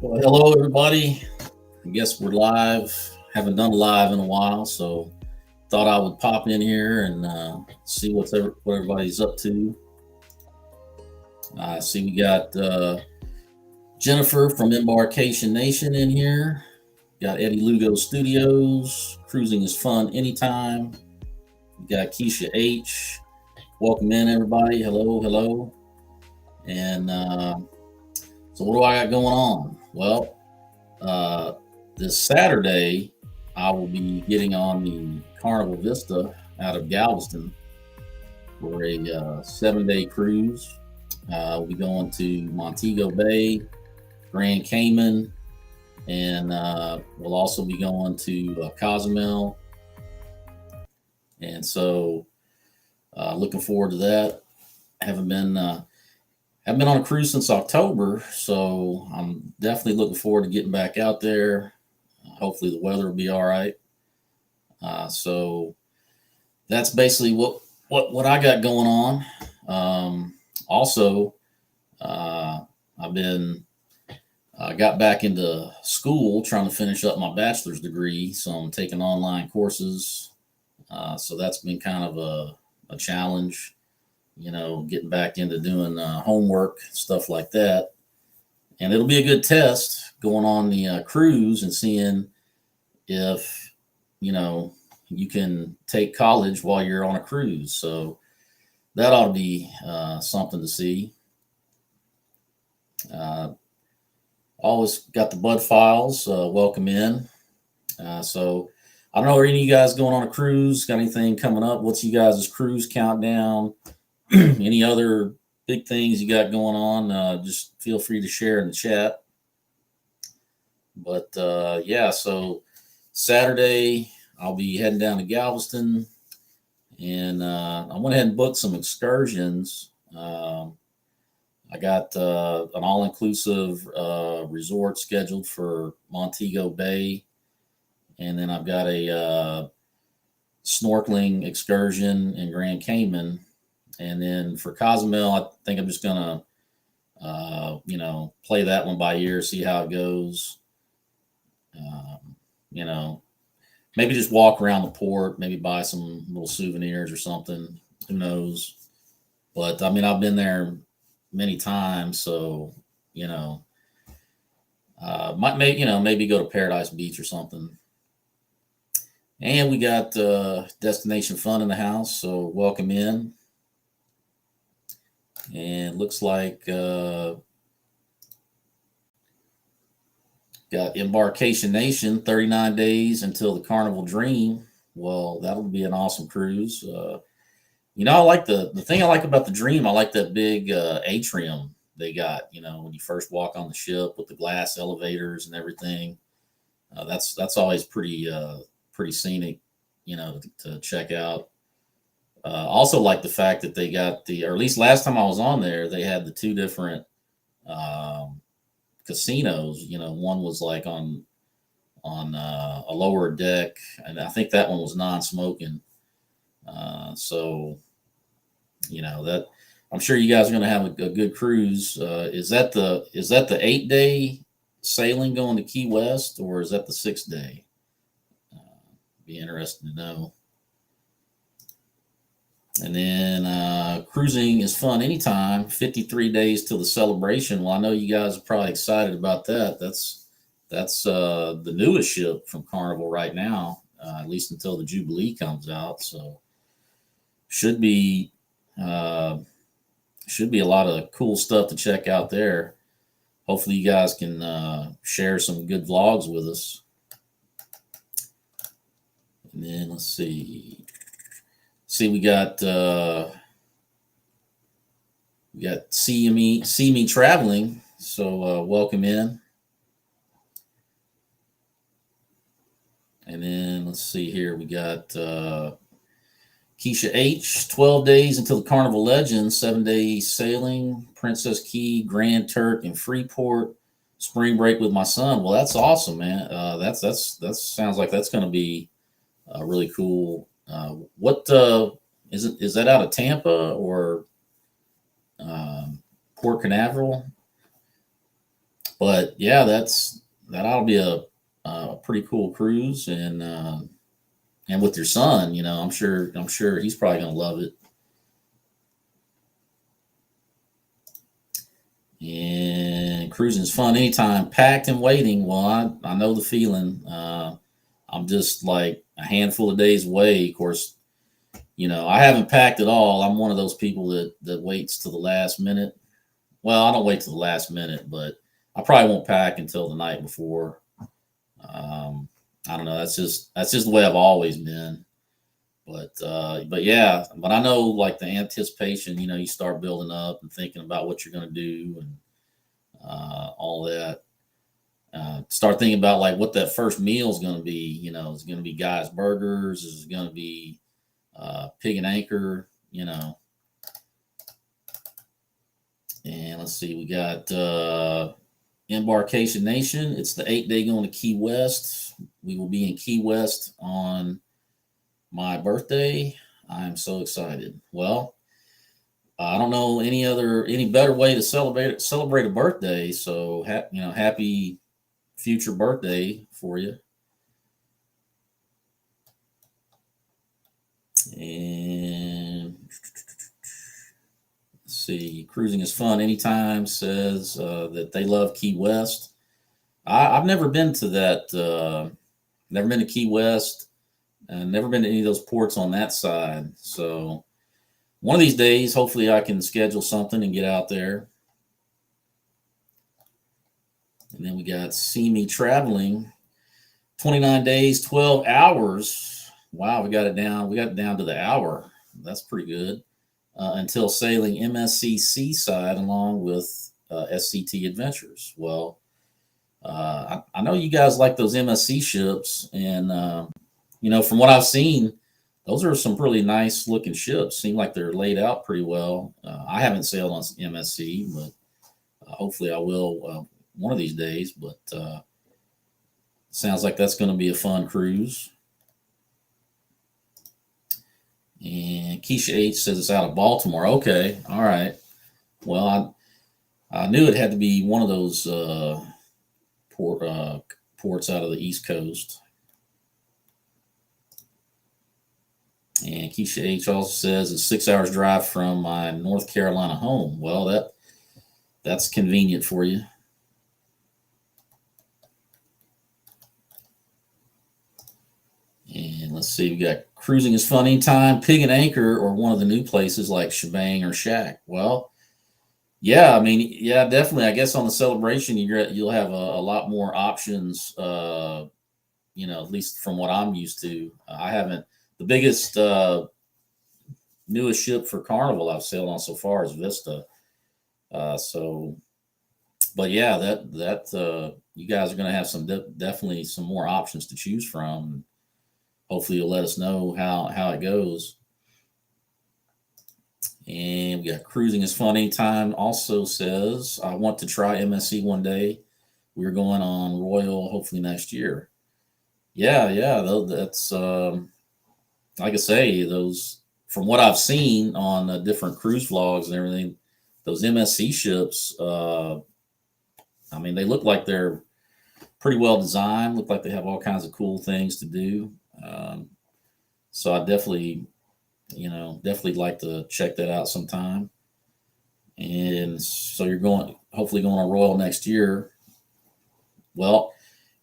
Well, hello everybody. I guess we're live. Haven't done a live in a while, so thought I would pop in here and see what everybody's up to. I see we got Jennifer from Embarkation Nation in here. Got Eddie Lugo Studios. Cruising is fun anytime. We got Keisha H. Welcome in everybody. Hello, hello. And so what do I got going on? Well, this Saturday, I will be getting on the Carnival Vista out of Galveston for a 7-day cruise. We'll be going to Montego Bay, Grand Cayman, and we'll also be going to Cozumel. And so, looking forward to that. Haven't been on a cruise since October, so I'm definitely looking forward to getting back out there. Hopefully the weather will be all right. So that's basically what I got going on. Also, I've been got back into school trying to finish up my bachelor's degree, so I'm taking online courses. So that's been kind of a challenge, getting back into doing homework, stuff like that. And it'll be a good test going on the cruise and seeing if, you can take college while you're on a cruise. So that ought to be something to see. Always got the Bud Files. Welcome in. So I don't know, are any of you guys going on a cruise? Got anything coming up? What's you guys' cruise countdown? Any other big things you got going on? Just feel free to share in the chat. But yeah, so Saturday I'll be heading down to Galveston, and I went ahead and booked some excursions. I got an all-inclusive resort scheduled for Montego Bay, and then I've got a snorkeling excursion in Grand Cayman. And then for Cozumel, I think I'm just gonna, play that one by ear, see how it goes. Maybe just walk around the port, maybe buy some little souvenirs or something. Who knows? But I mean, I've been there many times, so maybe go to Paradise Beach or something. And we got Destination Fun in the house, so welcome in. And looks like got Embarkation Nation, 39 days until the Carnival Dream. Well, that'll be an awesome cruise. I like the thing I like about the Dream. I like that big atrium they got. When you first walk on the ship with the glass elevators and everything. That's always pretty scenic, to check out. Also like the fact that they got or at least last time I was on there, they had the two different casinos. One was like on a lower deck, and I think that one was non-smoking. So that I'm sure you guys are going to have a good cruise. Is that the 8-day sailing going to Key West, or is that the 6-day? Be interesting to know. And then cruising is fun anytime. 53 days till the celebration. Well, I know you guys are probably excited about that. That's the newest ship from Carnival right now, at least until the Jubilee comes out. So should be a lot of cool stuff to check out there. Hopefully you guys can share some good vlogs with us. And then let's see. We got see me traveling. So welcome in. And then let's see here. We got Keisha H, 12 days until the Carnival Legends, 7-day sailing, Princess Key, Grand Turk, and Freeport. Spring break with my son. Well, that's awesome, man. That sounds like that's going to be really cool. What is that out of Tampa or Port Canaveral? But yeah, that ought to be a pretty cool cruise, and with your son, I'm sure he's probably gonna love it. And cruising's fun anytime, packed and waiting. Well, I know the feeling. I'm just like a handful of days away. Of course, I haven't packed at all. I'm one of those people that waits to the last minute. Well, I don't wait to the last minute, but I probably won't pack until the night before. I don't know. That's just the way I've always been. But yeah, but I know like the anticipation. You start building up and thinking about what you're going to do and all that. Start thinking about like what that first meal is going to be. Is it going to be Guy's Burgers? Is it going to be Pig and Anchor? And let's see, we got Embarkation Nation. It's the 8 day going to Key West. We will be in Key West on my birthday. I'm so excited. Well, I don't know any better way to celebrate a birthday. So happy future birthday for you. And let's see, cruising is fun anytime. Says that they love Key West. I've never been to that. Never been to Key West. Never been to any of those ports on that side. So one of these days, hopefully, I can schedule something and get out there. And then we got See Me Traveling, 29 days, 12 hours. Wow, we got it down. We got it down to the hour. That's pretty good. Until sailing MSC Seaside along with SCT Adventures. Well, I know you guys like those MSC ships, and from what I've seen, those are some really nice looking ships. Seem like they're laid out pretty well. I haven't sailed on MSC, but hopefully I will one of these days. But sounds like that's going to be a fun cruise. And Keisha H says it's out of Baltimore. Okay, all right. Well, I knew it had to be one of those ports out of the East Coast. And Keisha H also says it's 6 hours drive from my North Carolina home. Well, that's convenient for you. And let's see, we got cruising is fun anytime, Pig and Anchor, or one of the new places like Shebang or Shack. Well, yeah, I mean, yeah, definitely. I guess on the Celebration, you'll have a lot more options. At least from what I'm used to. I haven't. The biggest, newest ship for Carnival I've sailed on so far is Vista. But yeah, that you guys are going to have definitely some more options to choose from. Hopefully, you'll let us know how it goes. And we got cruising is fun anytime. Also says I want to try MSC one day. We're going on Royal hopefully next year. Yeah. That's like I say, those from what I've seen on different cruise vlogs and everything, those MSC ships. I mean, they look like they're pretty well designed. Look like they have all kinds of cool things to do. So I definitely like to check that out sometime. And so you're hopefully going on Royal next year. Well,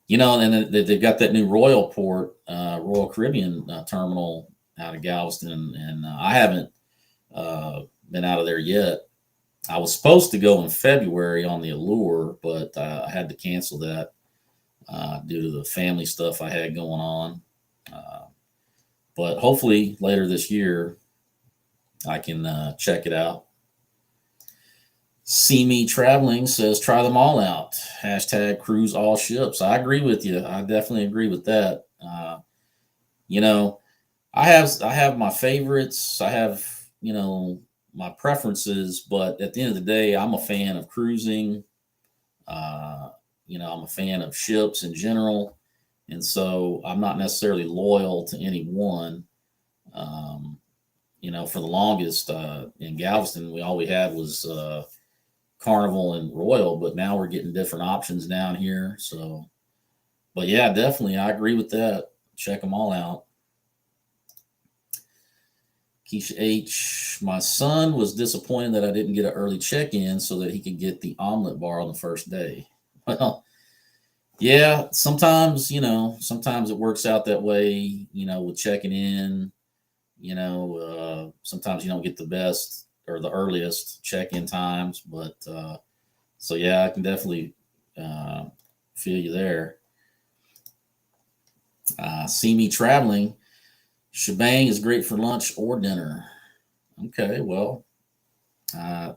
and then they've got that new Royal port, Royal Caribbean terminal out of Galveston, and I haven't been out of there yet. I was supposed to go in February on the Allure, but I had to cancel that due to the family stuff I had going on. But hopefully later this year, I can check it out. See Me Traveling says try them all out. Hashtag cruise all ships. I agree with you. I definitely agree with that. I have my favorites. I have my preferences, but at the end of the day, I'm a fan of cruising. I'm a fan of ships in general, and so I'm not necessarily loyal to any one. For the longest in Galveston, all we had was Carnival and Royal, but now we're getting different options down here. So, but yeah, definitely, I agree with that. Check them all out. Keisha H. My son was disappointed that I didn't get an early check-in so that he could get the omelet bar on the first day. Well, yeah, sometimes it works out that way, with checking in, sometimes you don't get the best or the earliest check-in times, but so yeah, I can definitely uh, feel you there. See me traveling. Shebang is great for lunch or dinner. Okay, well, uh,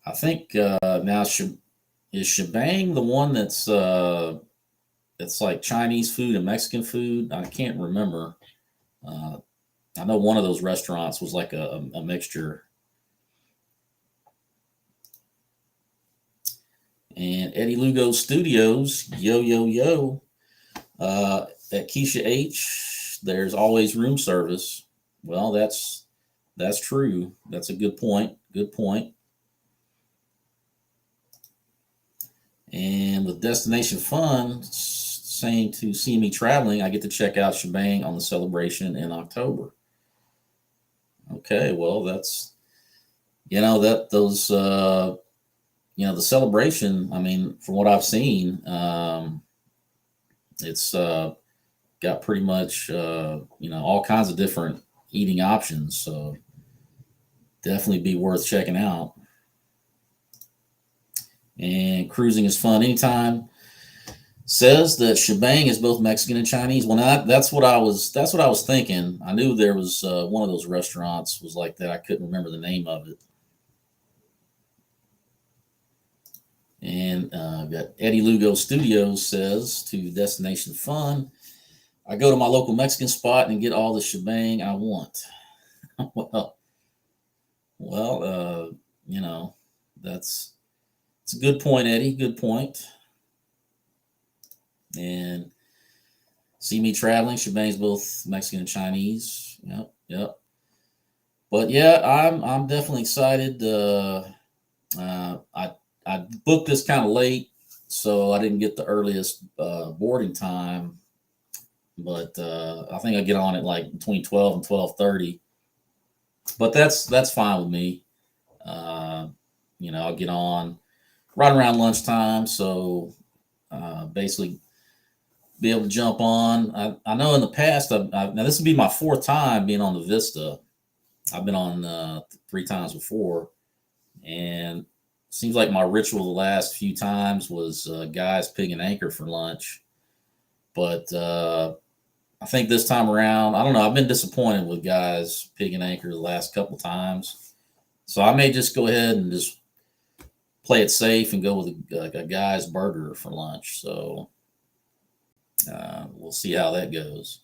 I think now is Shebang the one that's like Chinese food and Mexican food? I can't remember. Uh, I know one of those restaurants was like a mixture. And Eddie Lugo Studios, yo yo yo. At Keisha H, there's always room service. Well, that's true. That's a good point. Good point. And with Destination Fun saying to see me traveling, I get to check out Shebang on the celebration in October. Okay, well that's that those the celebration. I mean, from what I've seen, it's got pretty much all kinds of different eating options. So definitely be worth checking out. And cruising is fun anytime. Says that Shebang is both Mexican and Chinese. Well, that's what I was thinking. I knew there was one of those restaurants was like that. I couldn't remember the name of it. And got Eddie Lugo Studios says to Destination Fun, I go to my local Mexican spot and get all the shebang I want. well, well, that's it's a good point, Eddie. Good point. And see me traveling. Shebang's both Mexican and Chinese. Yep, yep. But yeah, I'm definitely excited. I booked this kind of late, so I didn't get the earliest boarding time. But I think I get on at like between 12 and 12:30. But that's fine with me. Uh, I'll get on right around lunchtime, so basically be able to jump on. I know in the past, now this would be my fourth time being on the Vista. I've been on 3 times before, and seems like my ritual the last few times was Guy's Pig and Anchor for lunch. But I think this time around, I don't know. I've been disappointed with Guy's Pig and Anchor the last couple times, so I may just go ahead and just play it safe and go with a Guy's Burger for lunch. So we'll see how that goes.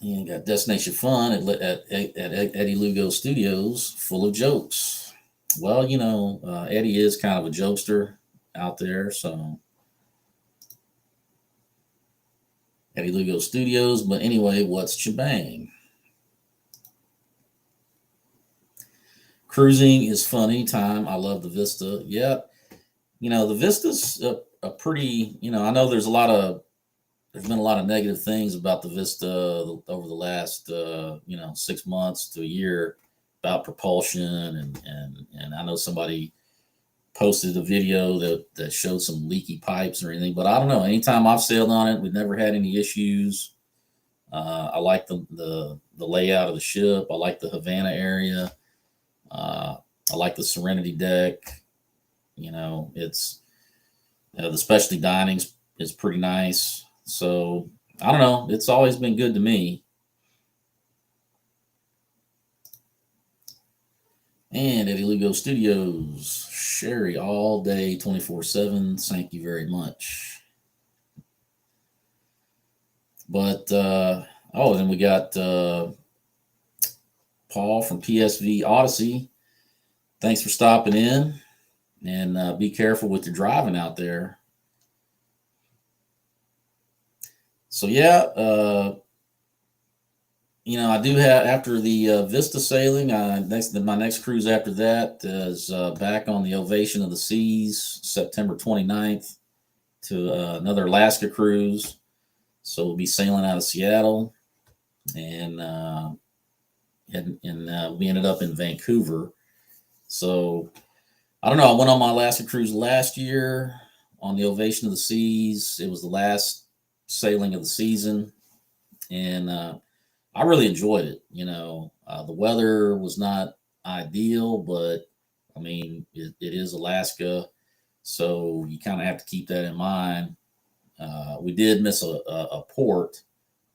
And got Destination Fun at Eddie Lugo Studios, full of jokes. Well, Eddie is kind of a jokester out there, so Eddie Lugo Studios. But anyway, what's shebang? Cruising is fun anytime. I love the Vista. Yeah, the Vista's a pretty. I know there's been a lot of negative things about the Vista over the last 6 months to a year about propulsion and I know somebody posted a video that showed some leaky pipes or anything, but I don't know. Anytime I've sailed on it, we've never had any issues. I like the layout of the ship. I like the Havana area. I like the Serenity deck. It's the specialty dining is pretty nice. So I don't know. It's always been good to me. And Eddie Lugo Studios, Sherry all day, 24/7. Thank you very much. But then we got Paul from PSV Odyssey. Thanks for stopping in, and be careful with your driving out there. So yeah, I do have after the Vista sailing. My next cruise after that is back on the Ovation of the Seas, September 29th, to another Alaska cruise. So we'll be sailing out of Seattle, and we ended up in Vancouver. So I don't know. I went on my Alaska cruise last year on the Ovation of the Seas. It was the last sailing of the season, and I really enjoyed it. The weather was not ideal, but I mean, it is Alaska, so you kind of have to keep that in mind. We did miss a port.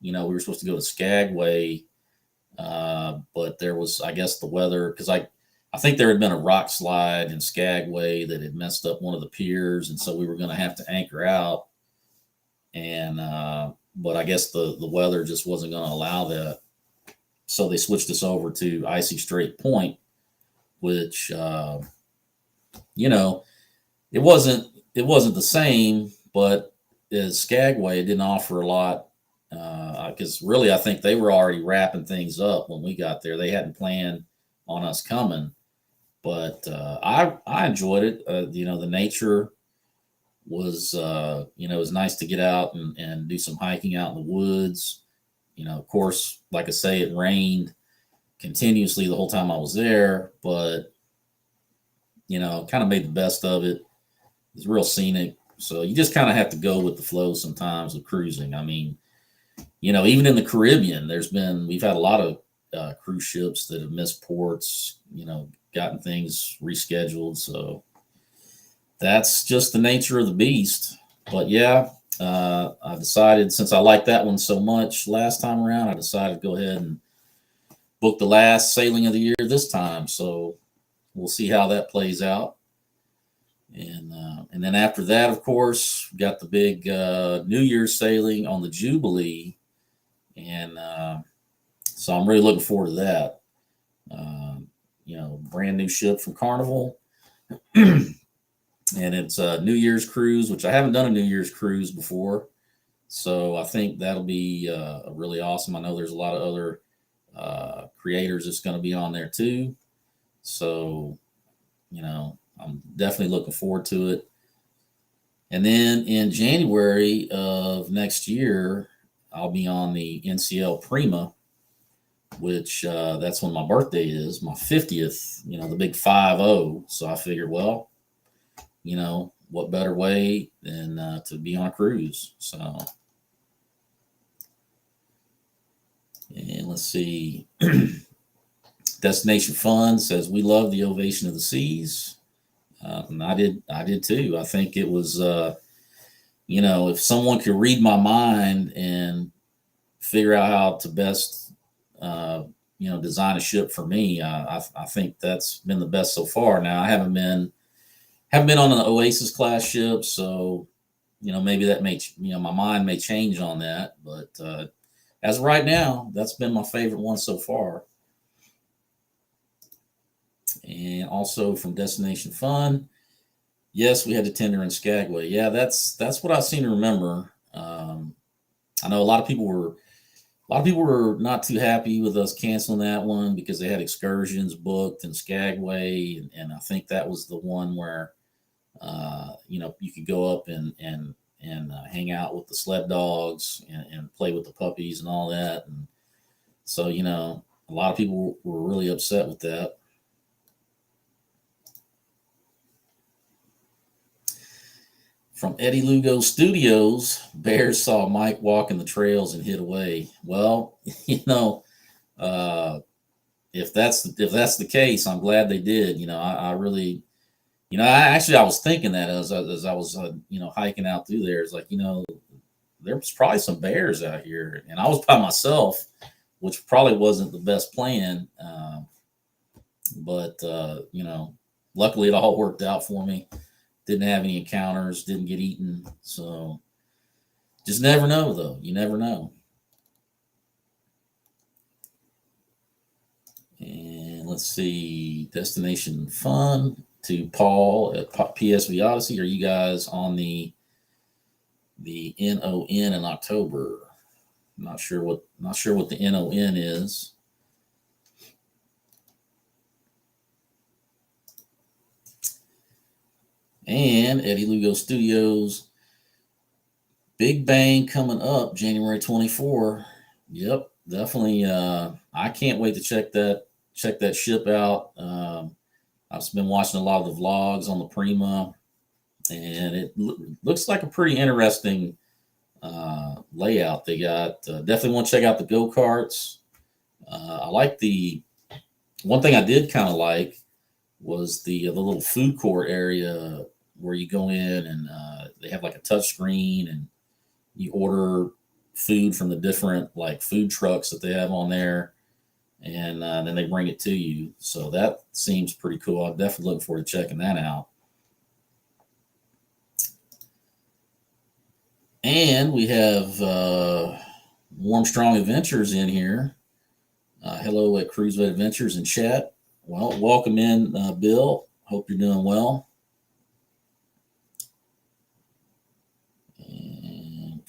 We were supposed to go to Skagway, but there was, I guess, the weather, because I think there had been a rock slide in Skagway that had messed up one of the piers, and so we were going to have to anchor out. And but I guess the weather just wasn't going to allow that, so they switched us over to Icy Strait Point, which you know it wasn't the same, but as Skagway, it didn't offer a lot, because really I think they were already wrapping things up when we got there. They hadn't planned on us coming, but I enjoyed it. The nature was it was nice to get out and do some hiking out in the woods. Of course, like I say, it rained continuously the whole time I was there, but kind of made the best of it. It's real scenic, so you just kind of have to go with the flow sometimes with cruising. I mean, even in the Caribbean, we've had a lot of cruise ships that have missed ports, gotten things rescheduled. So that's just the nature of the beast. But yeah, I decided, since I liked that one so much last time around, I decided to go ahead and book the last sailing of the year this time. So we'll see how that plays out. And then after that, of course, we got the big New Year's sailing on the Jubilee, and so I'm really looking forward to that. Brand new ship from Carnival, and it's a New Year's cruise, which I haven't done a New Year's cruise before, so I think that'll be really awesome. I know there's a lot of other creators that's going to be on there too, so I'm definitely looking forward to it. And then in January of next year, I'll be on the NCL Prima, which that's when my birthday is, my 50th, the big 50. So I figured, well, what better way than to be on a cruise? So, and let's see. Destination Fun says, we love the Ovation of the Seas. And I did too. I think it was, if someone could read my mind and figure out how to best, design a ship for me, I think that's been the best so far. Now, I haven't been on an Oasis class ship, so maybe that may, my mind may change on that. But as of right now, that's been my favorite one so far. And also from Destination Fun, yes, we had to tender in Skagway. Yeah, that's what I seem to remember. I know a lot of people were not too happy with us canceling that one because they had excursions booked in Skagway, and I think that was the one where you could go up and hang out with the sled dogs and play with the puppies and all that. And so a lot of people were really upset with that. From Eddie Lugo Studios, bears saw Mike walking the trails and hid away. Well, if that's the case, I'm glad they did. I really, I was thinking that as I was hiking out through there. It's like, there's probably some bears out here, and I was by myself, which probably wasn't the best plan. But luckily it all worked out for me. Didn't have any encounters, didn't get eaten. So just never know, though. You never know. And let's see, Destination Fun to Paul at PSV Odyssey. Are you guys on the NON in October? Not sure what the NON is. And Eddie Lugo Studios, Big Bang coming up January 24. Yep, definitely. I can't wait to check that ship out. I've been watching a lot of the vlogs on the Prima, and it looks like a pretty interesting layout they got. Definitely want to check out the go karts. I like the one thing I did kind of like was the little food court area where you go in and they have like a touch screen and you order food from the different like food trucks that they have on there, and then they bring it to you. So that seems pretty cool. I'm definitely looking forward to checking that out. And we have Warm Strong Adventures in here. Hello at Cruise Vet Adventures in chat. Well, welcome in, Bill. Hope you're doing well. And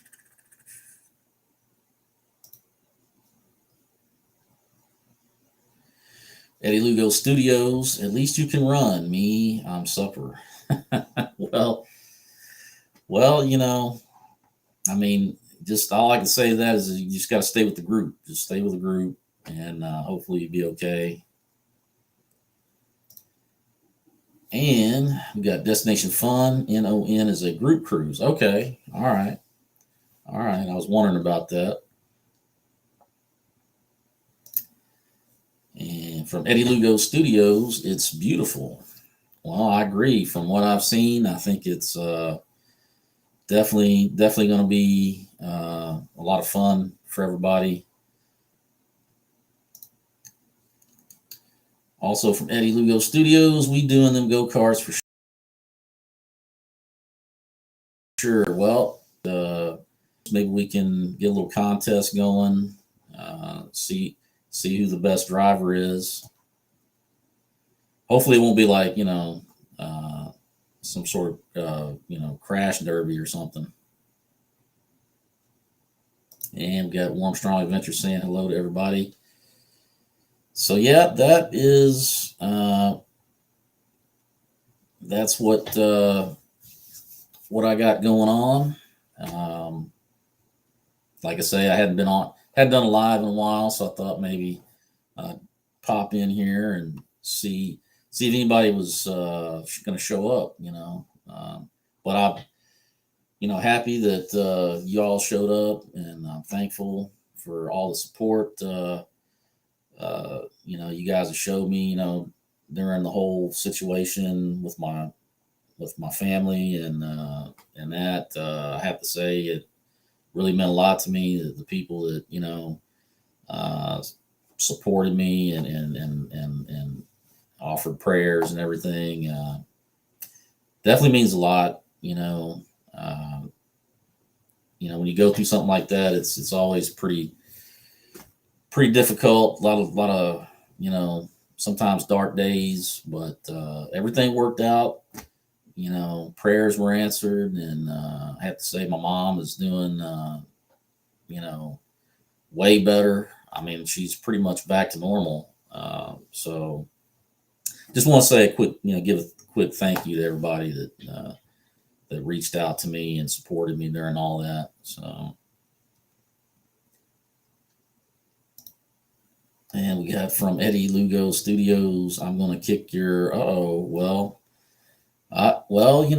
Eddie Lugo Studios. At least you can run. Me, I'm supper. well, well, I mean, just all I can say to that is you just got to stay with the group. Just stay with the group, and hopefully you'll be okay. And we got Destination Fun. NON is a group cruise. Okay. All right. All right. I was wondering about that. And from Eddie Lugo Studios, it's beautiful. Well, I agree. From what I've seen, I think it's definitely going to be a lot of fun for everybody. Also from Eddie Lugo Studios, we doing them go karts for sure. Well, maybe we can get a little contest going. See who the best driver is. Hopefully, it won't be like some sort of crash derby or something. And we got Warm Strong Adventure saying hello to everybody. So yeah, that's what I got going on. Like I say, I hadn't done a live in a while, so I thought maybe pop in here and see if anybody was going to show up. But I'm happy that y'all showed up, and I'm thankful for all the support. You guys have showed me, during the whole situation with my family and that I have to say it really meant a lot to me. The people that uh, supported me and offered prayers and everything definitely means a lot. Uh, when you go through something like that, it's always pretty difficult. A lot of sometimes dark days, but everything worked out. Prayers were answered, and I have to say my mom is doing way better. I mean, she's pretty much back to normal. So just want to say give a quick thank you to everybody that reached out to me and supported me during all that. So. And we got from Eddie Lugo Studios. I'm going to kick your. Well, you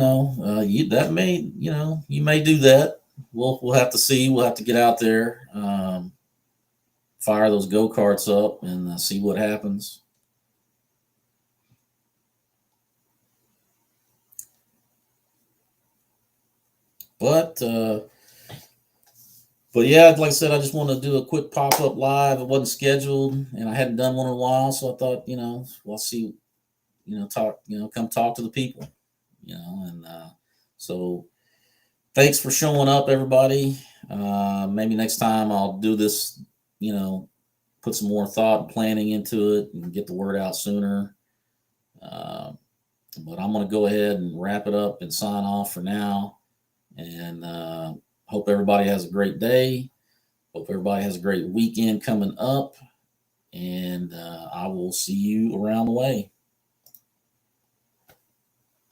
may do that. We'll have to see. We'll have to get out there, fire those go karts up, and see what happens. But yeah, like I said, I just want to do a quick pop up live. It wasn't scheduled, and I hadn't done one in a while, so I thought, we'll see, come talk to the people, and so thanks for showing up, everybody. Maybe next time I'll do this, put some more thought and planning into it and get the word out sooner. But I'm going to go ahead and wrap it up and sign off for now. And hope everybody has a great day. Hope everybody has a great weekend coming up, and I will see you around the way.